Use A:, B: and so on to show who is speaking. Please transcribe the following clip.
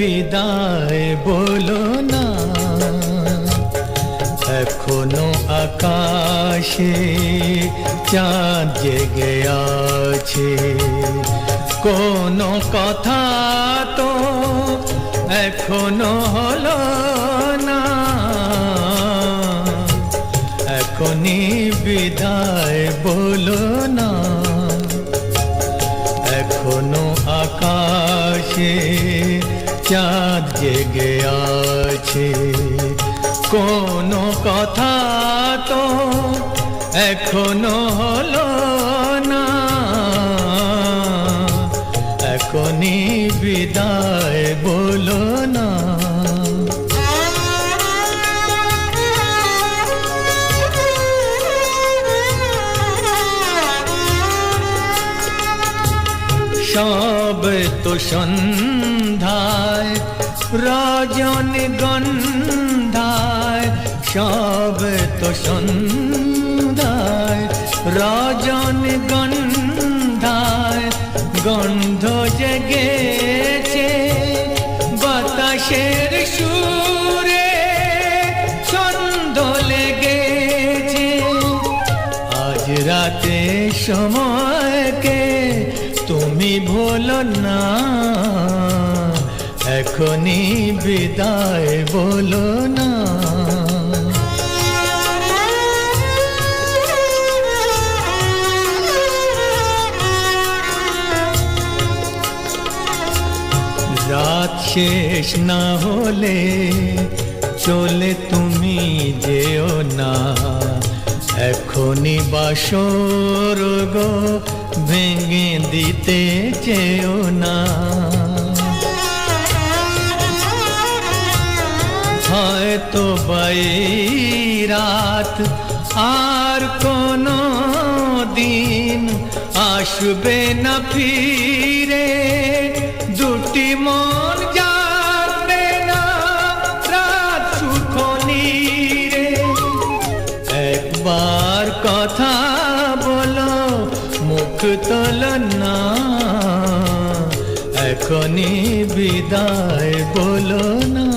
A: বিদায় বলো না। এখনো আকাশে চাঁদ জেগে আছে, কোনো কথা তো এখনো হলো না। এখনই বিদায় বলো না। এখনো আকাশে চাঁদ জেগে আছে, কোনো কথা তো এখনো হলো না। এখনই বিদায় বলো না। সব তো সন্ধ্যায় রজনীগন্ধায়, সব তো সন্ধ্যায় রজনীগন্ধায় গন্ধ জেগেছে বাতাসের সুরে, ছন্দ লেগেছে। আজ রাতে সময়কে তুমি ভুলো না। এখনই বিদায় বলো না। রাত শেষ না হলে চলে তুমি যেও না। এখনই বাসর গো ভেঙে দিতে চেও না। হয়তো বাই রাত আর কোনো দিন আসবে না ফিরে। দুটি মন যাবে না রাত সুখ নীরে। একবার কথা বলো মুখ তোলো না। এখনই বিদায় বলো না।